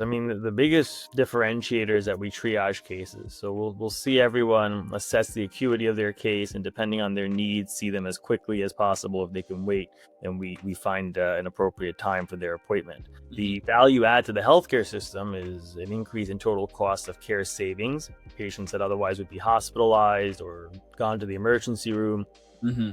I mean, the biggest differentiator is that we triage cases. So we'll see everyone, assess the acuity of their case, and depending on their needs, see them as quickly as possible. If they can wait, then we find an appropriate time for their appointment. The value add to the healthcare system is an increase in total cost of care savings. Patients that otherwise would be hospitalized or gone to the emergency room. Mm-hmm.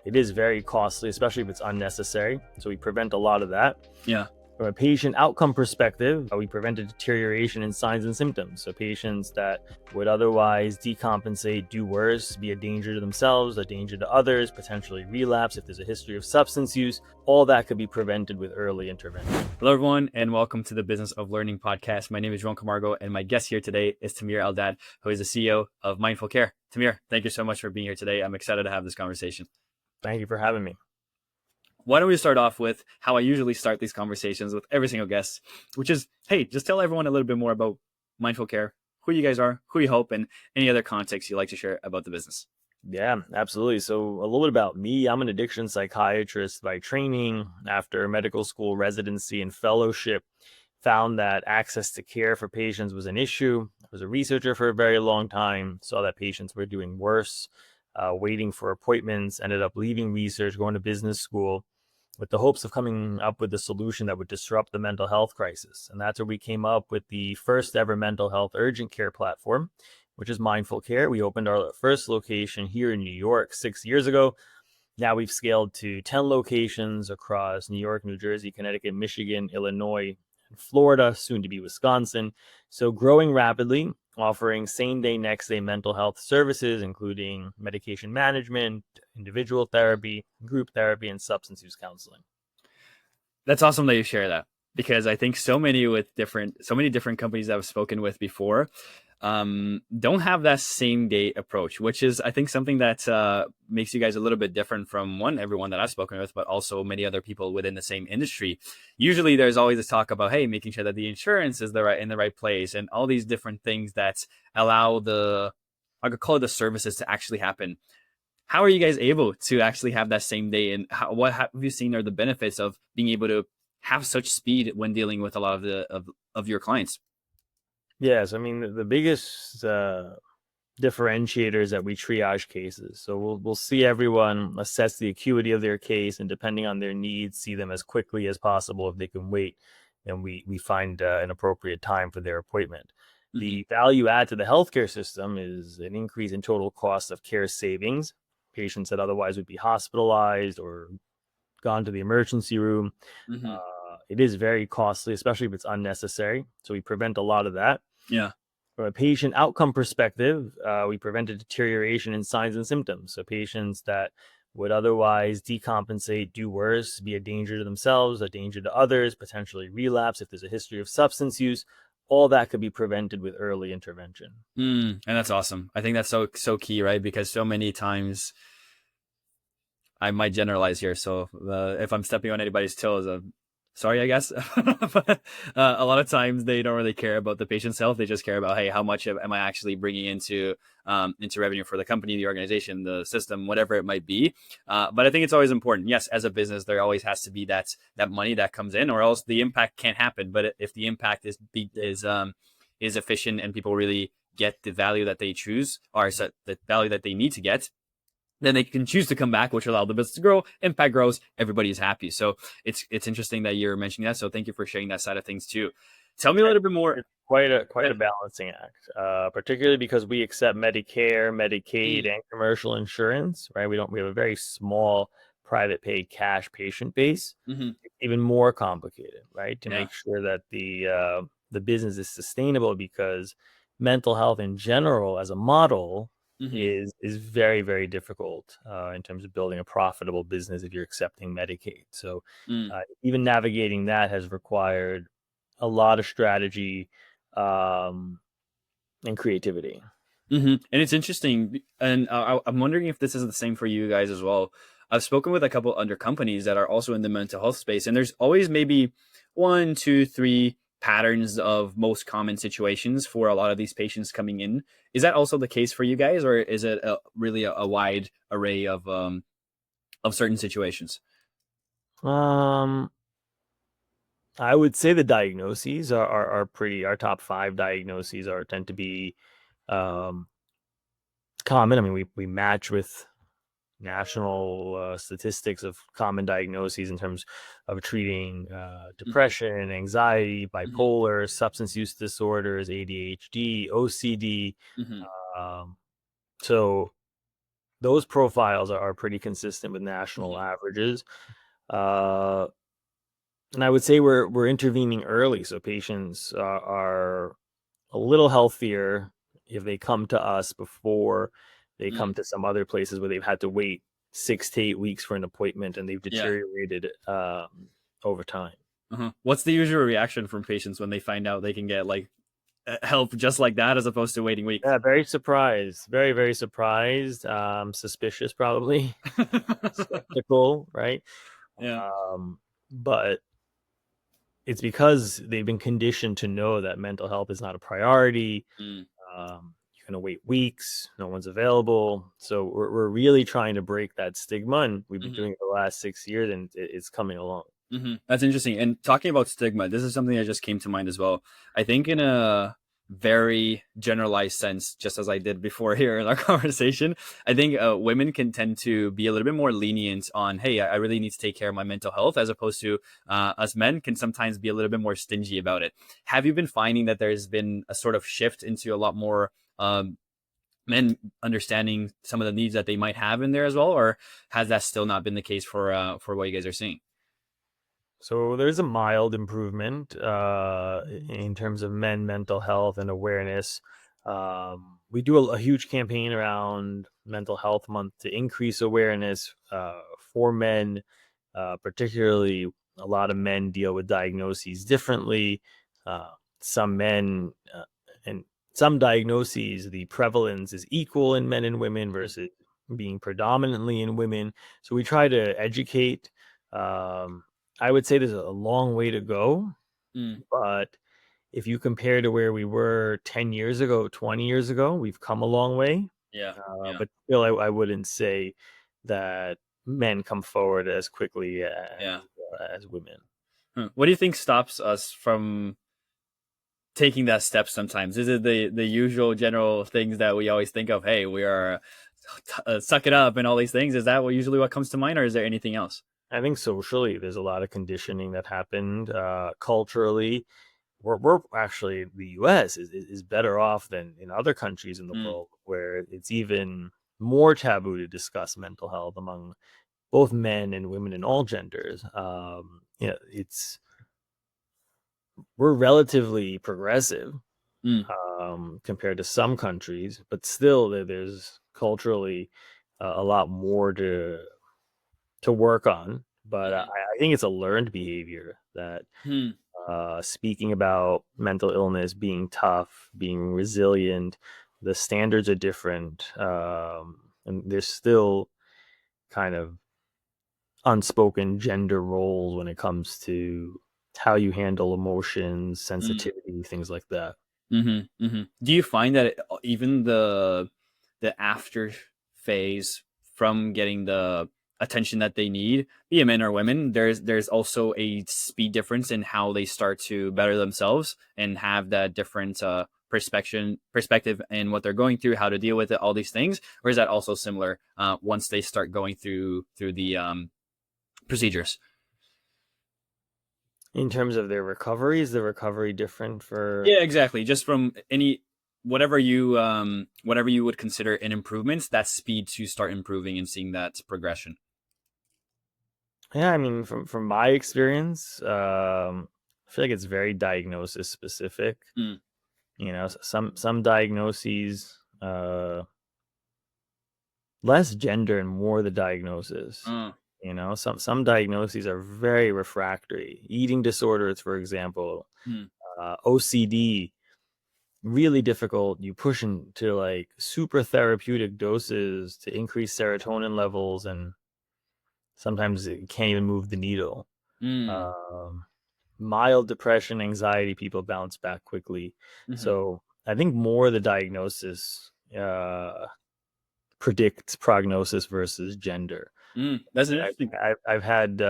It is very costly, especially if it's unnecessary. So we prevent a lot of that. Yeah. From a patient outcome perspective, we prevented deterioration in signs and symptoms. So patients that would otherwise decompensate, do worse, be a danger to themselves, a danger to others, potentially relapse if there's a history of substance use, all that could be prevented with early intervention. Hello, everyone, and welcome to the Business of Learning podcast. My name is Joao Camargo, and my guest here today is Tamir Aldad, who is the CEO of Mindful Care. Tamir, thank you so much for being here today. I'm excited to have this conversation. Thank you for having me. Why don't we start off with how I usually start these conversations with every single guest, which is, hey, just tell everyone a little bit more about Mindful Care, who you guys are, who you help, and any other context you'd like to share about the business. Yeah, absolutely. So a little bit about me. I'm an addiction psychiatrist by training. After medical school residency and fellowship, found that access to care for patients was an issue. I was a researcher for a very long time, saw that patients were doing worse, waiting for appointments, ended up leaving research, going to business school with the hopes of coming up with a solution that would disrupt the mental health crisis. And that's where we came up with the first ever mental health urgent care platform, which is Mindful Care. We opened our first location here in New York 6 years ago. Now we've scaled to 10 locations across New York, New Jersey, Connecticut, Michigan, Illinois, and Florida, soon to be Wisconsin. So growing rapidly, offering same-day, next-day mental health services, including medication management, individual therapy, group therapy, and substance use counseling. That's awesome that you share that, because I think so many different companies that I've spoken with before don't have that same day approach, which is, I think, something that makes you guys a little bit different from everyone that I've spoken with, but also many other people within the same industry. Usually there's always this talk about, hey, making sure that the insurance is in the right place and all these different things that allow I could call it the services to actually happen. How are you guys able to actually have that same day, and what have you seen are the benefits of being able to have such speed when dealing with a lot of your clients? Yes, I mean, the biggest differentiator is that we triage cases. So we'll see everyone, assess the acuity of their case, and depending on their needs, see them as quickly as possible. If they can wait, then we find an appropriate time for their appointment. The value add to the healthcare system is an increase in total cost of care savings. Patients that otherwise would be hospitalized or gone to the emergency room. Mm-hmm. It is very costly, especially if it's unnecessary. So we prevent a lot of that. Yeah. From a patient outcome perspective, we prevented deterioration in signs and symptoms. So patients that would otherwise decompensate, do worse, be a danger to themselves, a danger to others, potentially relapse if there's a history of substance use, all that could be prevented with early intervention. And that's awesome. I think that's so key, right? Because so many times, I might generalize here, so if I'm stepping on anybody's toes, sorry, I guess. But a lot of times they don't really care about the patient's health. They just care about, hey, how much am I actually bringing into revenue for the company, the organization, the system, whatever it might be. But I think it's always important. Yes, as a business, there always has to be that money that comes in, or else the impact can't happen. But if the impact is efficient and people really get the value that they choose, or the value that they need to get, then they can choose to come back, which allow the business to grow. Impact grows, everybody is happy. So it's interesting that you're mentioning that. So thank you for sharing that side of things too. Tell me a little bit more. It's quite a balancing act, particularly because we accept Medicare, Medicaid, and commercial insurance. Right? We have a very small private paid cash patient base. Mm-hmm. Even more complicated, right? To Yeah. make sure that the business is sustainable, because mental health in general as a model is very, very difficult in terms of building a profitable business if you're accepting Medicaid. So even navigating that has required a lot of strategy and creativity. And it's interesting, and I'm wondering if this is the same for you guys as well. I've spoken with a couple other companies that are also in the mental health space, and there's always maybe 1, 2, 3 patterns of most common situations for a lot of these patients coming in. Is that also the case for you guys, or is it really a wide array of certain situations? Um, I would say the diagnoses are pretty. Our top five diagnoses are tend to be um, common. I mean, we match with national statistics of common diagnoses in terms of treating Hmm. depression, anxiety, Hmm. bipolar, substance use disorders, ADHD, OCD. Hmm. Um, so those profiles are pretty consistent with national Hmm. averages. Uh, and I would say we're intervening early, so patients are a little healthier if they come to us before they Mm. come to some other places where they've had to wait 6 to 8 weeks for an appointment and they've Yeah. deteriorated over time. Uh-huh. What's the usual reaction from patients when they find out they can get like help just like that as opposed to waiting weeks? Yeah, very surprised, very very surprised, suspicious probably, skeptical, right? Yeah. Um, but it's because they've been conditioned to know that mental health is not a priority. Mm. You're going to wait weeks, no one's available. So we're really trying to break that stigma, and we've been Hmm. doing it the last 6 years, and it's coming along. Hmm. That's interesting. And talking about stigma, this is something that just came to mind as well. I think in a very generalized sense, just as I did before here in our conversation, I think women can tend to be a little bit more lenient on, hey, I really need to take care of my mental health, as opposed to us men can sometimes be a little bit more stingy about it. Have you been finding that there's been a sort of shift into a lot more men understanding some of the needs that they might have in there as well, or has that still not been the case for what you guys are seeing? So there's a mild improvement in terms of men mental health and awareness. We do a huge campaign around Mental Health Month to increase awareness for men, particularly a lot of men deal with diagnoses differently. Some men and some diagnoses, the prevalence is equal in men and women versus being predominantly in women. So we try to educate. Um, I would say there's a long way to go, Mm, but if you compare to where we were 10 years ago, 20 years ago, we've come a long way. yeah, yeah, But still, I wouldn't say that men come forward as quickly yeah. as women. What do you think stops us from taking that step sometimes? Is it the usual general things that we always think of? Hey, we are suck it up and all these things. Is that what usually what comes to mind, or is there anything else? I think socially, there's a lot of conditioning that happened. Culturally, we're actually the U.S. is better off than in other countries in the Mm, world where it's even more taboo to discuss mental health among both men and women and all genders. It's we're relatively progressive mm, compared to some countries, but still there's culturally a lot more to work on. But mm, I think it's a learned behavior that mm, speaking about mental illness, being tough, being resilient, the standards are different, and there's still kind of unspoken gender roles when it comes to how you handle emotions, mm. sensitivity, things like that. Mm-hmm, mm-hmm. Do you find that even the after phase from getting the attention that they need, be it men or women, there's also a speed difference in how they start to better themselves and have that different perspective in what they're going through, how to deal with it, all these things, or is that also similar once they start going through the procedures? In terms of their recovery, is the recovery different for? Yeah, exactly. Just from any whatever you would consider an improvement, that speed to start improving and seeing that progression. Yeah, I mean, from my experience, I feel like it's very diagnosis specific. Mm, Some diagnoses, less gender and more the diagnosis. uh, Some diagnoses are very refractory. Eating disorders, for example, mm, OCD, really difficult. You push into like super therapeutic doses to increase serotonin levels, and sometimes it can't even move the needle. mm, Um, Mild depression, anxiety, people bounce back quickly. mhm, So I think more the diagnosis predicts prognosis versus gender. that's an I, interesting. I've had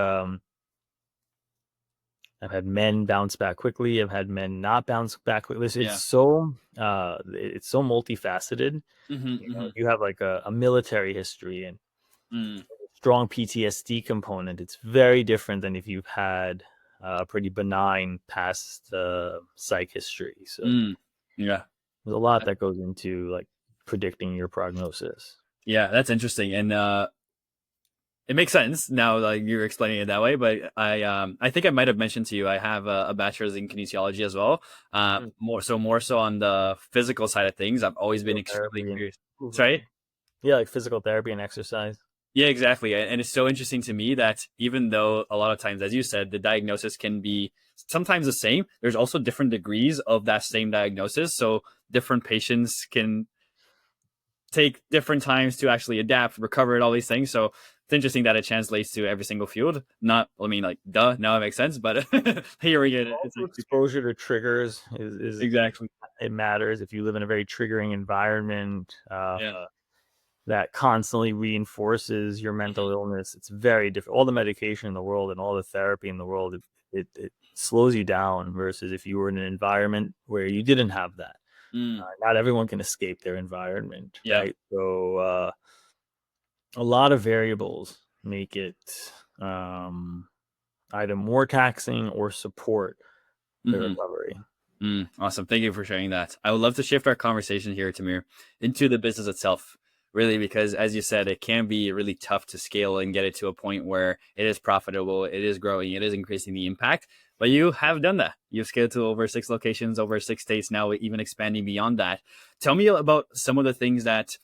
I've had men bounce back quickly. I've had men not bounce back quickly. Yeah. It's so multifaceted. Mm-hmm, You know, mm-hmm, if you have like a military history and mm, strong PTSD component, it's very different than if you've had a pretty benign past psych history. So mm. Yeah. there's a lot that goes into like predicting your prognosis. Yeah, that's interesting. And it makes sense now, like you're explaining it that way. But I think I might have mentioned to you I have a bachelor's in kinesiology as well. Mm. More so on the physical side of things. I've always been Physical extremely therapy and curious. Sorry. Mhm. Yeah, like physical therapy and exercise. Yeah, exactly. And it's so interesting to me that even though a lot of times, as you said, the diagnosis can be sometimes the same, there's also different degrees of that same diagnosis. So different patients can take different times to actually adapt, recover, and all these things. So it's interesting that it translates to every single field. Not, I mean, like, duh, now it makes sense, but hearing it, it's Also, actually exposure to triggers is exactly. it matters. If you live in a very triggering environment Yeah. that constantly reinforces your mental illness, it's very different. All the medication in the world and all the therapy in the world, it slows you down versus if you were in an environment where you didn't have that. Mm, Not everyone can escape their environment, yeah. right? So a lot of variables make it um, either more taxing or support the Hmm. recovery. Awesome. Thank you for sharing that. I would love to shift our conversation here, Tamir, into the business itself, really, because as you said, it can be really tough to scale and get it to a point where it is profitable, it is growing, it is increasing the impact. But you have done that. You've scaled to over 6 locations, over 6 states now, even expanding beyond that. Tell me about some of the things that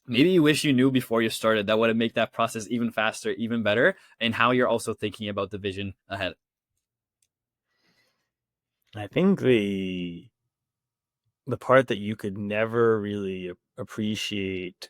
maybe you wish you knew before you started that would make that process even faster, even better, and how you're also thinking about the vision ahead. I think the part that you could never really appreciate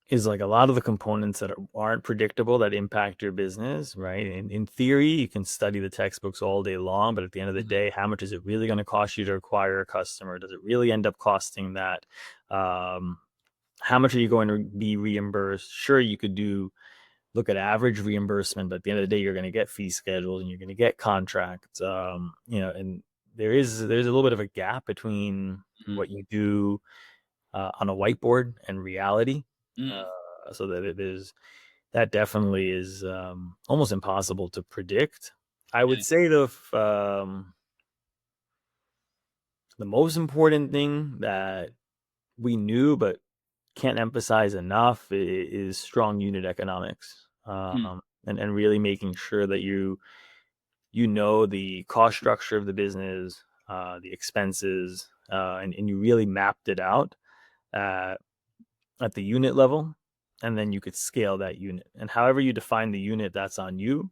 is like a lot of the components that aren't predictable that impact your business, right? In theory, you can study the textbooks all day long, but at the end of the Mhm. day, how much is it really going to cost you to acquire a customer? Does it really end up costing that? Um, how much are you going to be reimbursed? Sure, you could look at average reimbursement, but at the end of the day, you're going to get fee schedules and you're going to get contracts. And there's a little bit of a gap between Mhm. what you do on a whiteboard and reality. Mm. So that that definitely is almost impossible to predict. I would Yeah. say the most important thing that we knew but can't emphasize enough is strong unit economics, Mm. and really making sure that you know the cost structure of the business, the expenses, and you really mapped it out at, at the unit level, and then you could scale that unit. And however you define the unit, that's on you.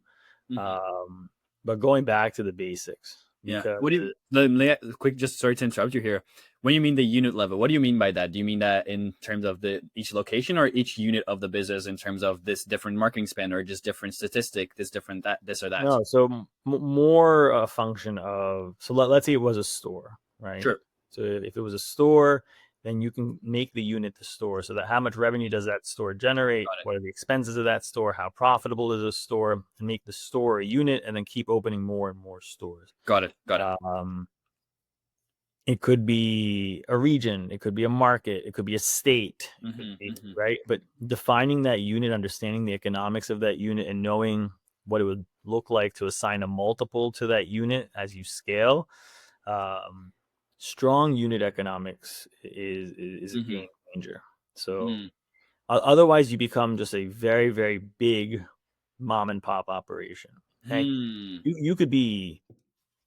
Mhm. Um, but going back to the basics, Yeah. because What do you quick just sorry to interrupt you here. When you mean the unit level, what do you mean by that? Do you mean that in terms of the each location or each unit of the business in terms of this different marketing spend or just different statistic, this different that this or that? no, so more a function of let's say it was a store, right? Sure. So if it was a store, then you can make the unit the store so that how much revenue does that store generate? Got it. What are the expenses of that store? How profitable is a store? And make the store a unit and then keep opening more and more stores. Got it. Got it. Um, it could be a region, it could be a market, it could be a state, it could Mhm. be, Mhm. right? But defining that unit, understanding the economics of that unit, and knowing what it would look like to assign a multiple to that unit as you scale. Um, Strong unit economics is a game Mhm. changer. So Mhm. otherwise, you become just a very, very big mom and pop operation. Okay, Hmm. you could be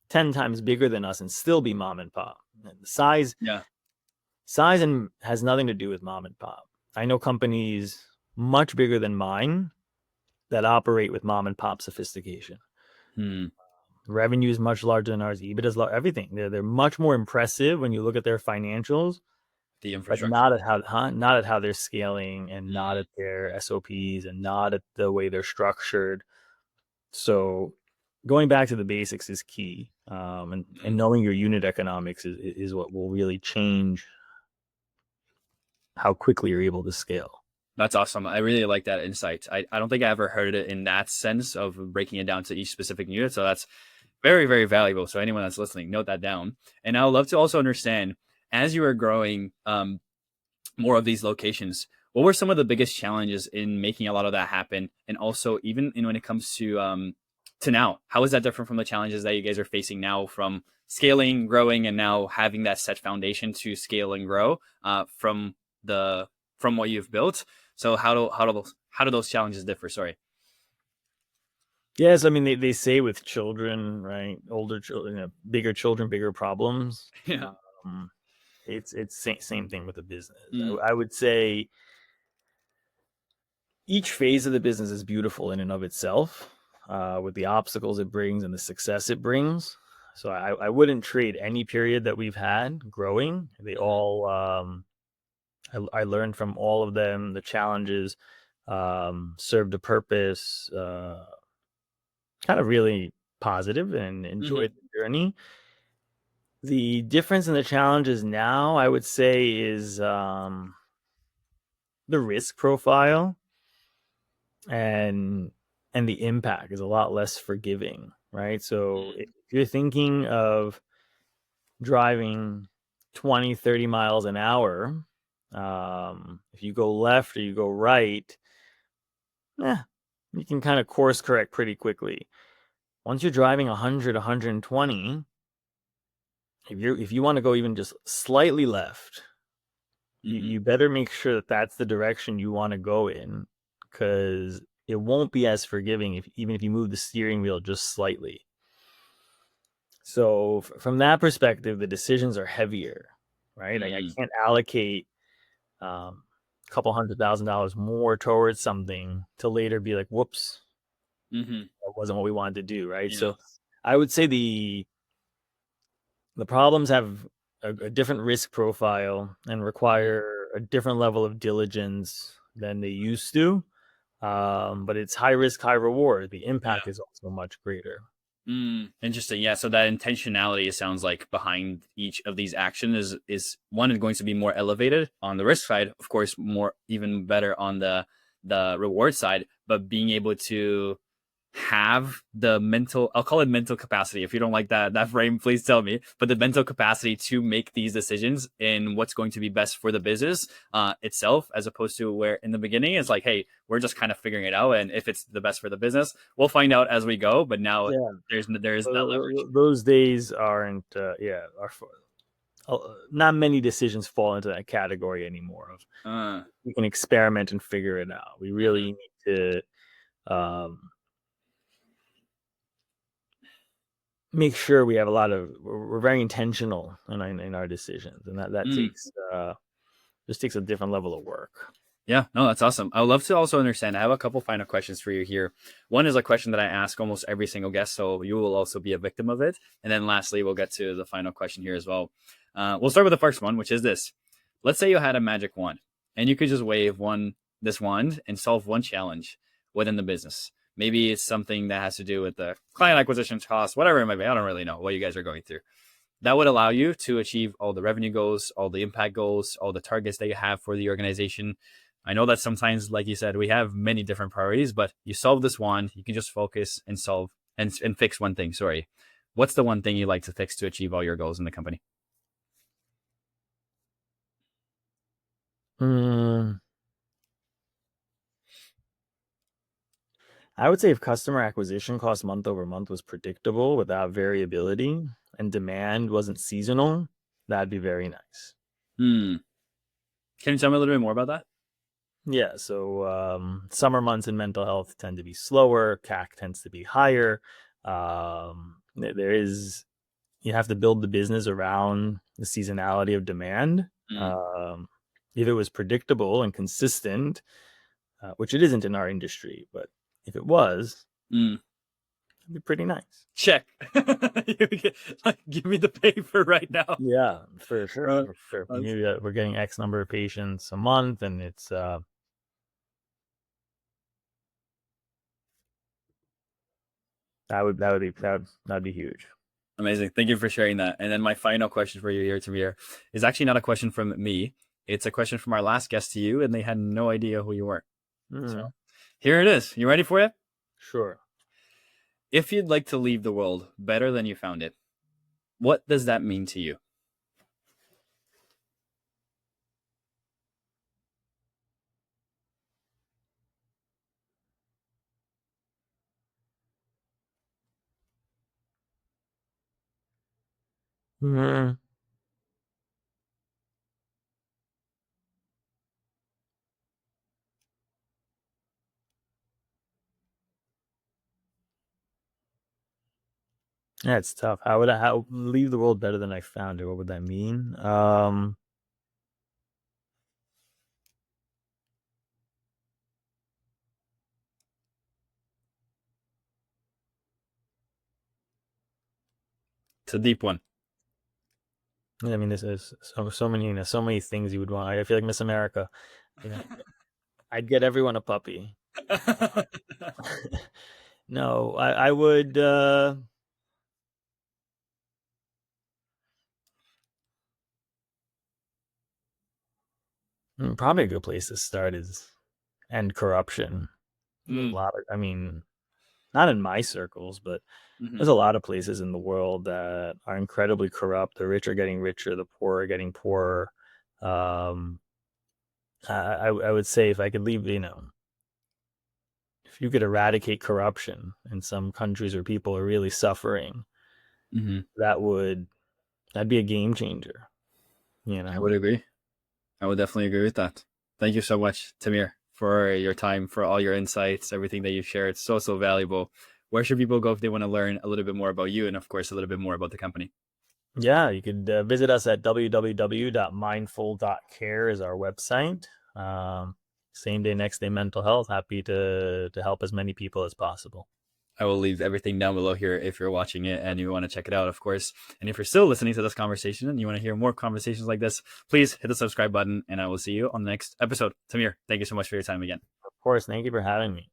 10 times bigger than us and still be mom and pop. And the Yeah. size and has nothing to do with mom and pop. I know companies much bigger than mine that operate with mom and pop sophistication. Hmm. Revenue is much larger than ours. EBITDA is everything. They're much more impressive when you look at their financials, The but infrastructure. not at how they're scaling and not Mm. at their SOPs and not at the way they're structured. So going back to the basics is key, and Mm. knowing your unit economics is what will really change how quickly you're able to scale. That's awesome. I really like that insight. I don't think I ever heard it in that sense of breaking it down to each specific unit. So that's very, very valuable. So anyone that's listening, note that down. And I would love to also understand, as you are growing more of these locations, what were some of the biggest challenges in making a lot of that happen? And also, even when it comes to now, how is that different from the challenges that you guys are facing now, from scaling, growing, and now having that set foundation to scale and grow the from what you've built? So how do those challenges differ? Sorry. Yes, I mean they say with children, right? Older children, bigger children, bigger problems. Yeah. Um, it's same thing with the business. Mm, I would say each phase of the business is beautiful in and of itself, with the obstacles it brings and the success it brings. So I wouldn't trade any period that we've had growing. They all I learned from all of them. The challenges served a purpose. Kind of really positive and mm-hmm. enjoyed the journey. The difference in the challenges now, I would say, is the risk profile and the impact is a lot less forgiving, right? So if you're thinking of driving 20, 30 miles an hour, if you go left or you go right, you can kind of course correct pretty quickly. Once you're driving 100, 120, if you want to go even just slightly left, Mm-hmm. you better make sure that that's the direction you want to go in, because it won't be as forgiving even if you move the steering wheel just slightly. So from that perspective, the decisions are heavier, right? I Mm-hmm. can't allocate a couple $100,000 more towards something to later be like, whoops, Mm-hmm. that wasn't what we wanted to do, right? Yeah. So I would say the problems have a different risk profile and Mm-hmm. require a different level of diligence than they used to. But it's high risk, high reward. The Yeah. impact is also much greater. Interesting. Yeah. So that intentionality, it sounds like, behind each of these actions is one is going to be more elevated on the risk side, of course, more even better on the reward side, but being able to have the mental, I'll call it mental capacity. If you don't like that frame, please tell me. But the mental capacity to make these decisions in what's going to be best for the business itself, as opposed to where in the beginning it's like, hey, we're just kind of figuring it out, and if it's the best for the business, we'll find out as we go. But now Yeah, there's that leverage. those days aren't. Not many decisions fall into that category anymore. Of Uh, we can experiment and figure it out. We mhm, really need to make sure we have a lot of. We're very intentional in our decisions, and that mm. takes just takes a different level of work. Yeah, no, that's awesome. I would love to also understand. I have a couple final questions for you here. One is a question that I ask almost every single guest, so you will also be a victim of it. And then lastly, we'll get to the final question here as well. We'll start with the first one, which is this. Let's say you had a magic wand and you could just wave this wand and solve one challenge within the business. Maybe it's something that has to do with the client acquisition cost, whatever it might be. I don't really know what you guys are going through. That would allow you to achieve all the revenue goals, all the impact goals, all the targets that you have for the organization. I know that sometimes, like you said, we have many different priorities, but you solve this one, you can just focus and solve and fix one thing. Sorry. What's the one thing you like to fix to achieve all your goals in the company? Mm, I would say if customer acquisition cost month over month was predictable without variability and demand wasn't seasonal, that'd be very nice. Hmm. Can you tell me a little bit more about that? Yeah, so summer months in mental health tend to be slower, CAC tends to be higher. There is, you have to build the business around the seasonality of demand. Mm, Um, if it was predictable and consistent, which it isn't in our industry, but if it was, mm. it'd be pretty nice. Check. Give me the paper right now. Yeah, for sure, Uh, for sure. that's- We're getting X number of patients a month, and it's that'd be huge. Amazing. Thank you for sharing that. And then my final question for you here, Tamir, is actually not a question from me. It's a question from our last guest to you, and they had no idea who you were. Mm, So here it is. You ready for it? sure. If you'd like to leave the world better than you found it, what does that mean to you? Mm, yeah, it's tough. How would I how leave the world better than I found it? What would that mean? It's a deep one. I mean, this is so many, so many things you would want. I feel like Miss America. You know, I'd get everyone a puppy. No, I would. Probably a good place to start is end corruption. There's a Mm, lot of, I mean, not in my circles, but mhm. there's a lot of places in the world that are incredibly corrupt. The rich are getting richer, the poor are getting poorer. Um, I would say if I could leave, if you could eradicate corruption in some countries where people are really suffering, Mhm. that'd be a game changer. I would agree. I would definitely agree with that. Thank you so much, Tamir, for your time, for all your insights, everything that you shared. So valuable. Where should people go if they want to learn a little bit more about you and, of course, a little bit more about the company? Yeah, you could visit us at www.mindful.care is our website. Same day, next day mental health. Happy to help as many people as possible. I will leave everything down below here if you're watching it and you want to check it out, of course. And if you're still listening to this conversation and you want to hear more conversations like this, please hit the subscribe button and I will see you on the next episode. Tamir, thank you so much for your time again. Of course, thank you for having me.